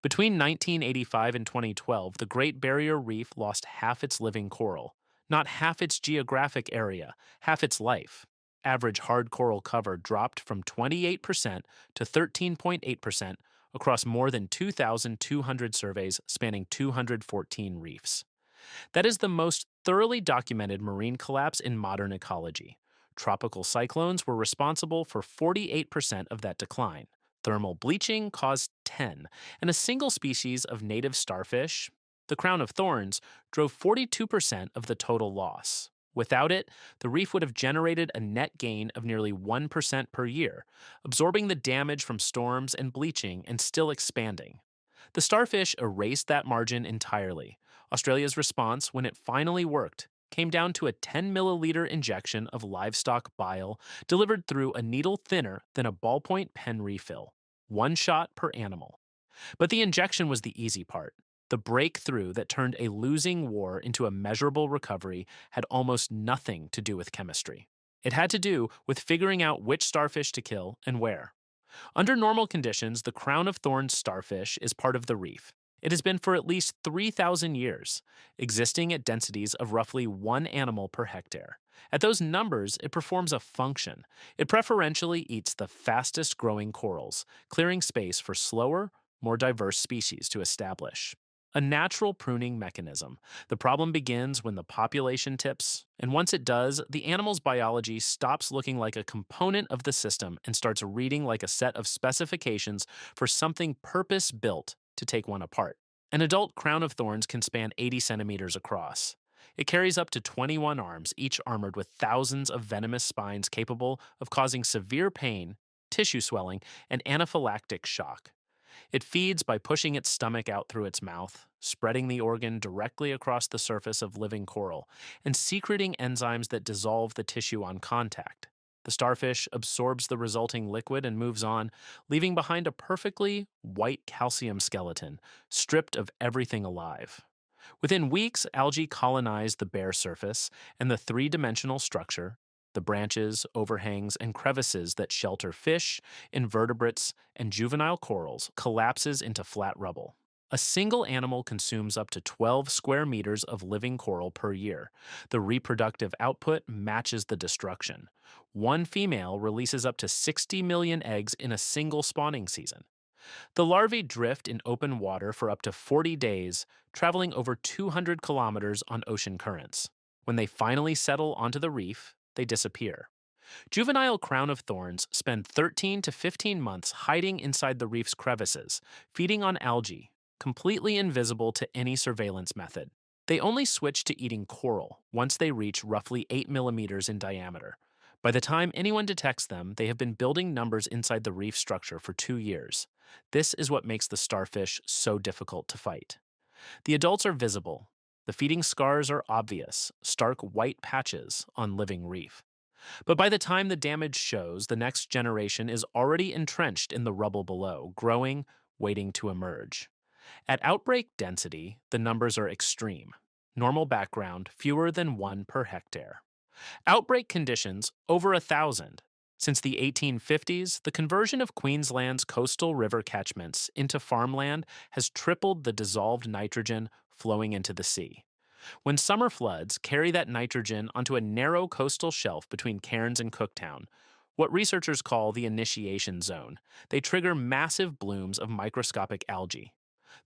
Between 1985 and 2012, the Great Barrier Reef lost half its living coral. Not half its geographic area, half its life. Average hard coral cover dropped from 28% to 13.8% across more than 2,200 surveys spanning 214 reefs. That is the most thoroughly documented marine collapse in modern ecology. Tropical cyclones were responsible for 48% of that decline. Thermal bleaching caused 10, and a single species of native starfish, the crown-of-thorns, drove 42% of the total loss. Without it, the reef would have generated a net gain of nearly 1% per year, absorbing the damage from storms and bleaching and still expanding. The starfish erased that margin entirely. Australia's response, when it finally worked, came down to a 10 milliliter injection of livestock bile delivered through a needle thinner than a ballpoint pen refill, one shot per animal. But the injection was the easy part. The breakthrough that turned a losing war into a measurable recovery had almost nothing to do with chemistry. It had to do with figuring out which starfish to kill and where. Under normal conditions, the crown-of-thorns starfish is part of the reef. It has been for at least 3,000 years, existing at densities of roughly one animal per hectare. At those numbers, it performs a function. It preferentially eats the fastest growing corals, clearing space for slower, more diverse species to establish. A natural pruning mechanism. The problem begins when the population tips, and once it does, the animal's biology stops looking like a component of the system and starts reading like a set of specifications for something purpose-built to take one apart. An adult crown of thorns can span 80 centimeters across. It carries up to 21 arms, each armored with thousands of venomous spines capable of causing severe pain, tissue swelling, and anaphylactic shock. It feeds by pushing its stomach out through its mouth, spreading the organ directly across the surface of living coral, and secreting enzymes that dissolve the tissue on contact. The starfish absorbs the resulting liquid and moves on, leaving behind a perfectly white calcium skeleton, stripped of everything alive. Within weeks, algae colonize the bare surface, and the three-dimensional structure, the branches, overhangs, and crevices that shelter fish, invertebrates, and juvenile corals, collapses into flat rubble. A single animal consumes up to 12 square meters of living coral per year. The reproductive output matches the destruction. One female releases up to 60 million eggs in a single spawning season. The larvae drift in open water for up to 40 days, traveling over 200 kilometers on ocean currents. When they finally settle onto the reef, they disappear. Juvenile crown of thorns spend 13 to 15 months hiding inside the reef's crevices, feeding on algae, completely invisible to any surveillance method. They only switch to eating coral once they reach roughly 8 millimeters in diameter. By the time anyone detects them, they have been building numbers inside the reef structure for 2 years. This is what makes the starfish so difficult to fight. The adults are visible. The feeding scars are obvious, stark white patches on living reef. But by the time the damage shows, the next generation is already entrenched in the rubble below, growing, waiting to emerge. At outbreak density, the numbers are extreme. Normal background, fewer than one per hectare. Outbreak conditions, over 1,000. Since the 1850s, the conversion of Queensland's coastal river catchments into farmland has tripled the dissolved nitrogen flowing into the sea. When summer floods carry that nitrogen onto a narrow coastal shelf between Cairns and Cooktown, what researchers call the initiation zone, they trigger massive blooms of microscopic algae.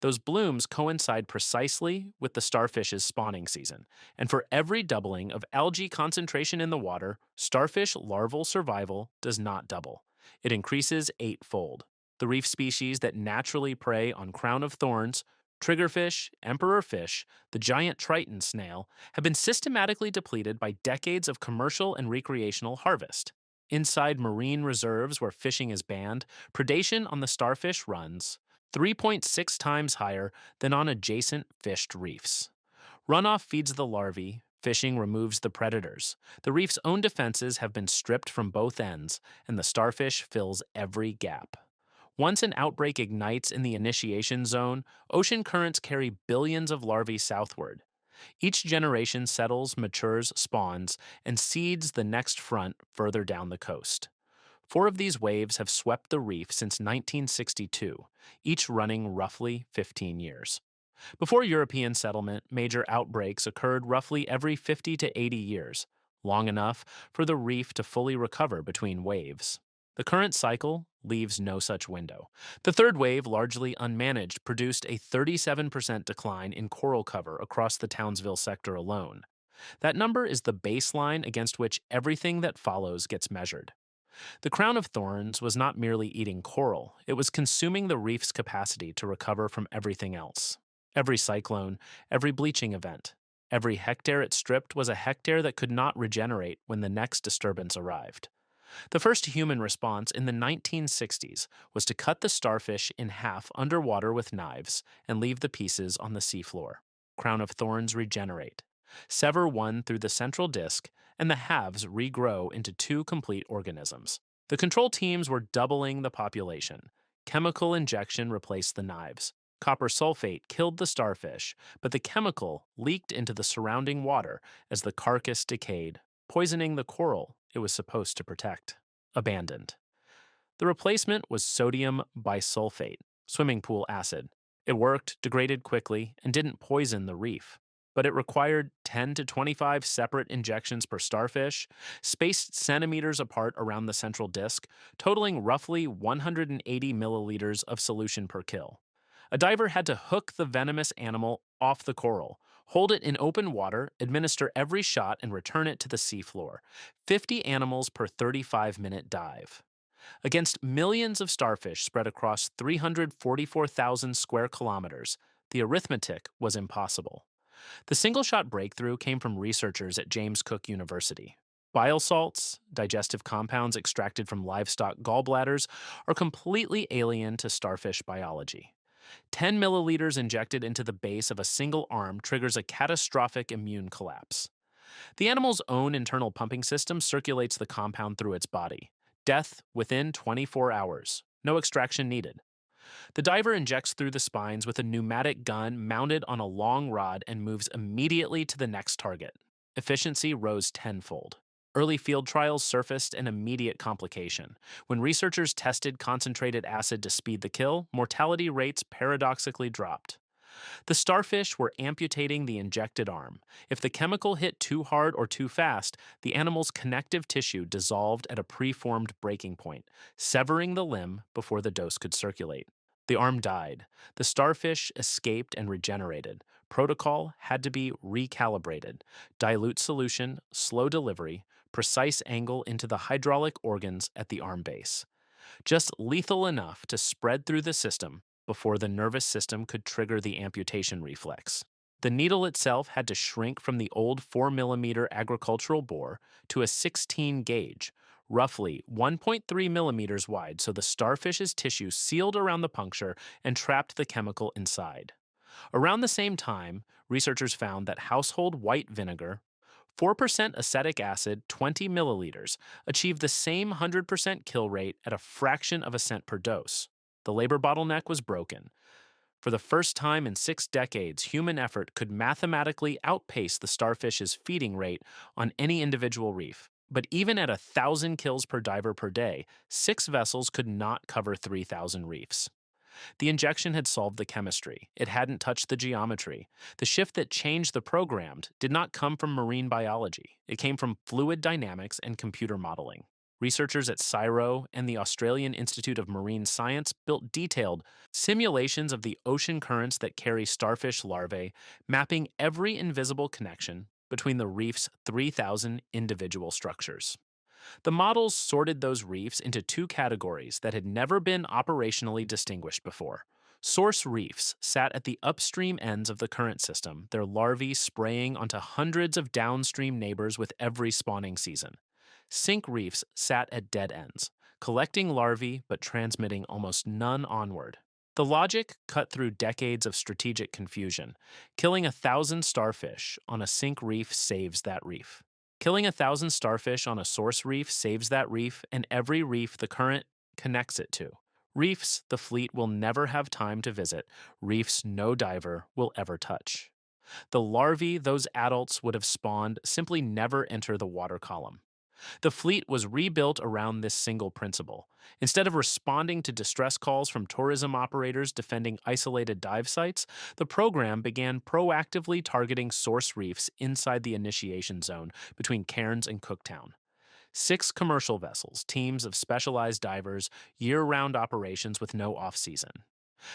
Those blooms coincide precisely with the starfish's spawning season, and for every doubling of algae concentration in the water, starfish larval survival does not double. It increases eightfold. The reef species that naturally prey on crown of thorns, triggerfish, emperor fish, the giant triton snail, have been systematically depleted by decades of commercial and recreational harvest. Inside marine reserves where fishing is banned, predation on the starfish runs 3.6 times higher than on adjacent fished reefs. Runoff feeds the larvae, fishing removes the predators. The reef's own defenses have been stripped from both ends, and the starfish fills every gap. Once an outbreak ignites in the initiation zone, ocean currents carry billions of larvae southward. Each generation settles, matures, spawns, and seeds the next front further down the coast. 4 of these waves have swept the reef since 1962, each running roughly 15 years. Before European settlement, major outbreaks occurred roughly every 50 to 80 years, long enough for the reef to fully recover between waves. The current cycle leaves no such window. The third wave, largely unmanaged, produced a 37% decline in coral cover across the Townsville sector alone. That number is the baseline against which everything that follows gets measured. The crown-of-thorns was not merely eating coral, it was consuming the reef's capacity to recover from everything else. Every cyclone, every bleaching event, every hectare it stripped was a hectare that could not regenerate when the next disturbance arrived. The first human response in the 1960s was to cut the starfish in half underwater with knives and leave the pieces on the seafloor. Crown-of-thorns regenerate. Sever one through the central disc, and the halves regrow into two complete organisms. The control teams were doubling the population. Chemical injection replaced the knives. Copper sulfate killed the starfish, but the chemical leaked into the surrounding water as the carcass decayed, poisoning the coral it was supposed to protect. Abandoned. The replacement was sodium bisulfate, swimming pool acid. It worked, degraded quickly, and didn't poison the reef. But it required 10 to 25 separate injections per starfish, spaced centimeters apart around the central disc, totaling roughly 180 milliliters of solution per kill. A diver had to hook the venomous animal off the coral, hold it in open water, administer every shot, and return it to the seafloor. 50 animals per 35-minute dive. Against millions of starfish spread across 344,000 square kilometers, the arithmetic was impossible. The single-shot breakthrough came from researchers at James Cook University. Bile salts, digestive compounds extracted from livestock gallbladders, are completely alien to starfish biology. 10 milliliters injected into the base of a single arm triggers a catastrophic immune collapse. The animal's own internal pumping system circulates the compound through its body. Death within 24 hours. No extraction needed. The diver injects through the spines with a pneumatic gun mounted on a long rod and moves immediately to the next target. Efficiency rose tenfold. Early field trials surfaced an immediate complication. When researchers tested concentrated acid to speed the kill, mortality rates paradoxically dropped. The starfish were amputating the injected arm. If the chemical hit too hard or too fast, the animal's connective tissue dissolved at a preformed breaking point, severing the limb before the dose could circulate. The arm died. The starfish escaped and regenerated. Protocol had to be recalibrated. Dilute solution, slow delivery, precise angle into the hydraulic organs at the arm base. Just lethal enough to spread through the system before the nervous system could trigger the amputation reflex. The needle itself had to shrink from the old 4 mm agricultural bore to a 16 gauge, roughly 1.3 millimeters wide, so the starfish's tissue sealed around the puncture and trapped the chemical inside. Around the same time, researchers found that household white vinegar, 4% acetic acid, 20 milliliters, achieved the same 100% kill rate at a fraction of a cent per dose. The labor bottleneck was broken. For the first time in 6 decades, human effort could mathematically outpace the starfish's feeding rate on any individual reef. But even at 1,000 kills per diver per day, 6 vessels could not cover 3,000 reefs. The injection had solved the chemistry. It hadn't touched the geometry. The shift that changed the programmed did not come from marine biology. It came from fluid dynamics and computer modeling. Researchers at CSIRO and the Australian Institute of Marine Science built detailed simulations of the ocean currents that carry starfish larvae, mapping every invisible connection between the reef's 3,000 individual structures. The models sorted those reefs into 2 categories that had never been operationally distinguished before. Source reefs sat at the upstream ends of the current system, their larvae spraying onto hundreds of downstream neighbors with every spawning season. Sink reefs sat at dead ends, collecting larvae but transmitting almost none onward. The logic cut through decades of strategic confusion. Killing 1,000 starfish on a sink reef saves that reef. Killing 1,000 starfish on a source reef saves that reef and every reef the current connects it to. Reefs the fleet will never have time to visit, reefs no diver will ever touch. The larvae those adults would have spawned simply never enter the water column. The fleet was rebuilt around this single principle. Instead of responding to distress calls from tourism operators defending isolated dive sites, the program began proactively targeting source reefs inside the initiation zone between Cairns and Cooktown. 6 commercial vessels, teams of specialized divers, year round operations with no off season.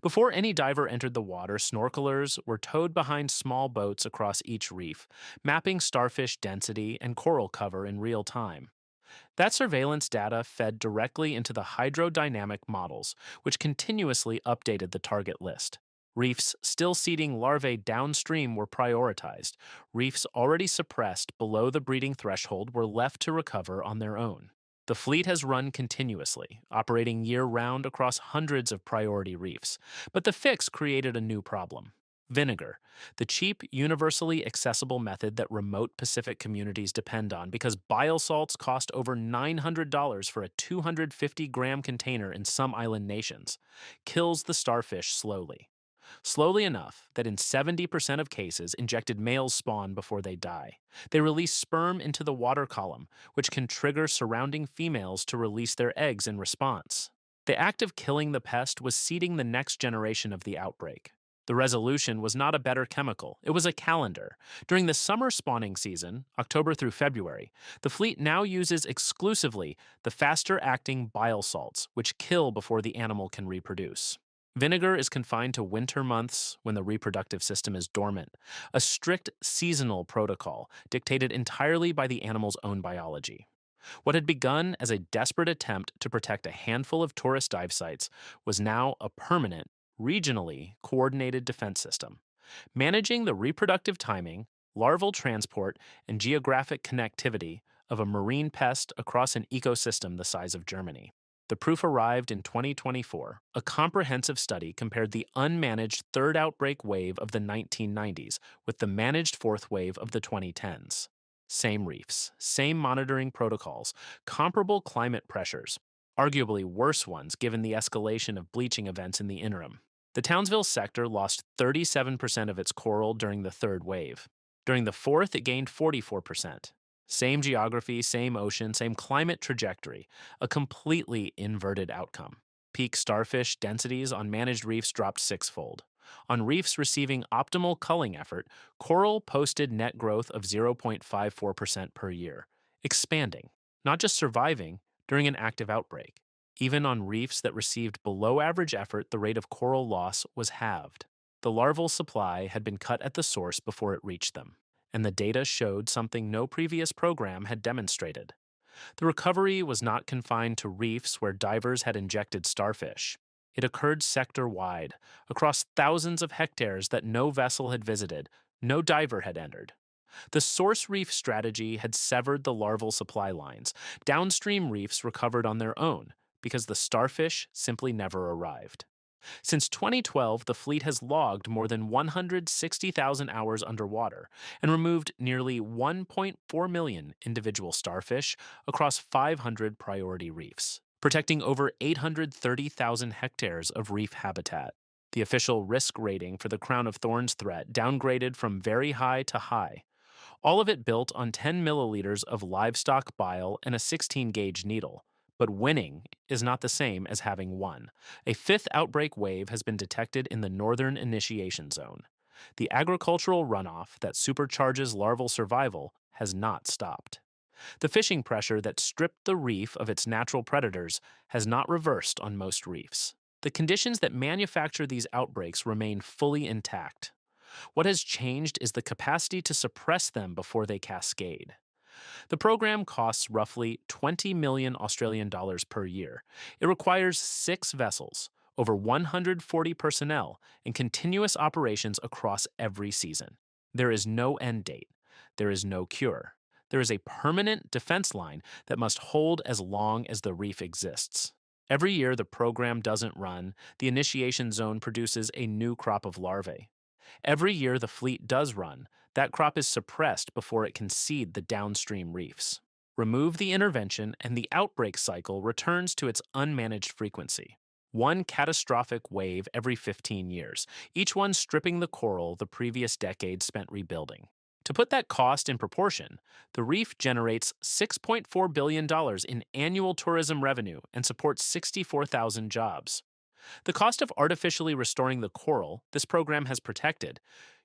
Before any diver entered the water, snorkelers were towed behind small boats across each reef, mapping starfish density and coral cover in real time. That surveillance data fed directly into the hydrodynamic models, which continuously updated the target list. Reefs still seeding larvae downstream were prioritized. Reefs already suppressed below the breeding threshold were left to recover on their own. The fleet has run continuously, operating year round across hundreds of priority reefs, but the fix created a new problem. Vinegar, the cheap, universally accessible method that remote Pacific communities depend on because bile salts cost over $900 for a 250-gram container in some island nations, kills the starfish slowly. Slowly enough that in 70% of cases, injected males spawn before they die. They release sperm into the water column, which can trigger surrounding females to release their eggs in response. The act of killing the pest was seeding the next generation of the outbreak. The resolution was not a better chemical, it was a calendar. During the summer spawning season, October through February, the fleet now uses exclusively the faster acting bile salts, which kill before the animal can reproduce. Vinegar is confined to winter months when the reproductive system is dormant, a strict seasonal protocol dictated entirely by the animal's own biology. What had begun as a desperate attempt to protect a handful of tourist dive sites was now a permanent, regionally coordinated defense system, managing the reproductive timing, larval transport, and geographic connectivity of a marine pest across an ecosystem the size of Germany. The proof arrived in 2024. A comprehensive study compared the unmanaged third outbreak wave of the 1990s with the managed fourth wave of the 2010s. Same reefs, same monitoring protocols, comparable climate pressures, arguably worse ones given the escalation of bleaching events in the interim. The Townsville sector lost 37% of its coral during the third wave. During the fourth, it gained 44%. Same geography, same ocean, same climate trajectory, a completely inverted outcome. Peak starfish densities on managed reefs dropped sixfold. On reefs receiving optimal culling effort, coral posted net growth of 0.54% per year, expanding, not just surviving, during an active outbreak. Even on reefs that received below average effort, the rate of coral loss was halved. The larval supply had been cut at the source before it reached them, and the data showed something no previous program had demonstrated. The recovery was not confined to reefs where divers had injected starfish. It occurred sector-wide, across thousands of hectares that no vessel had visited, no diver had entered. The source reef strategy had severed the larval supply lines. Downstream reefs recovered on their own because the starfish simply never arrived. Since 2012, the fleet has logged more than 160,000 hours underwater and removed nearly 1.4 million individual starfish across 500 priority reefs, protecting over 830,000 hectares of reef habitat. The official risk rating for the crown-of-thorns threat downgraded from very high to high, all of it built on 10 milliliters of livestock bile and a 16-gauge needle. But winning is not the same as having won. A fifth outbreak wave has been detected in the northern initiation zone. The agricultural runoff that supercharges larval survival has not stopped. The fishing pressure that stripped the reef of its natural predators has not reversed on most reefs. The conditions that manufacture these outbreaks remain fully intact. What has changed is the capacity to suppress them before they cascade. The program costs roughly 20 million Australian dollars per year. It requires 6 vessels, over 140 personnel, and continuous operations across every season. There is no end date. There is no cure. There is a permanent defense line that must hold as long as the reef exists. Every year the program doesn't run, the initiation zone produces a new crop of larvae. Every year the fleet does run, that crop is suppressed before it can seed the downstream reefs. Remove the intervention and the outbreak cycle returns to its unmanaged frequency. One catastrophic wave every 15 years, each one stripping the coral the previous decade spent rebuilding. To put that cost in proportion, the reef generates $6.4 billion in annual tourism revenue and supports 64,000 jobs. The cost of artificially restoring the coral this program has protected,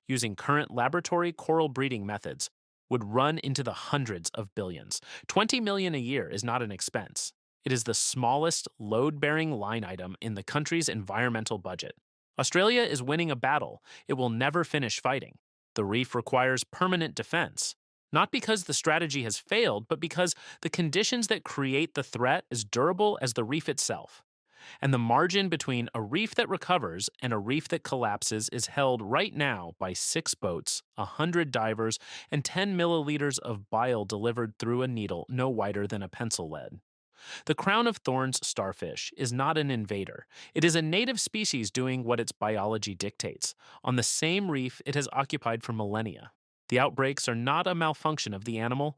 using current laboratory coral breeding methods, would run into the hundreds of billions. 20 million a year is not an expense. It is the smallest load-bearing line item in the country's environmental budget. Australia is winning a battle it will never finish fighting. The reef requires permanent defense, not because the strategy has failed, but because the conditions that create the threat is durable as the reef itself. And the margin between a reef that recovers and a reef that collapses is held right now by 6 boats, 100 divers, and 10 milliliters of bile delivered through a needle no wider than a pencil lead. The crown-of-thorns starfish is not an invader. It is a native species doing what its biology dictates, on the same reef it has occupied for millennia. The outbreaks are not a malfunction of the animal,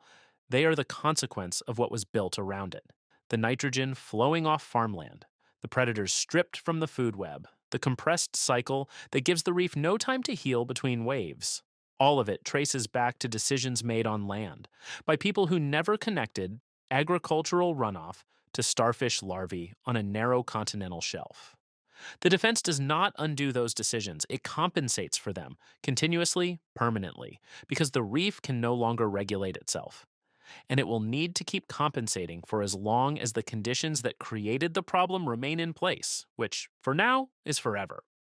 they are the consequence of what was built around it. The nitrogen flowing off farmland, the predators stripped from the food web, the compressed cycle that gives the reef no time to heal between waves. All of it traces back to decisions made on land by people who never connected agricultural runoff to starfish larvae on a narrow continental shelf. The defense does not undo those decisions, it compensates for them continuously, permanently, because the reef can no longer regulate itself. And it will need to keep compensating for as long as the conditions that created the problem remain in place, which, for now, is forever.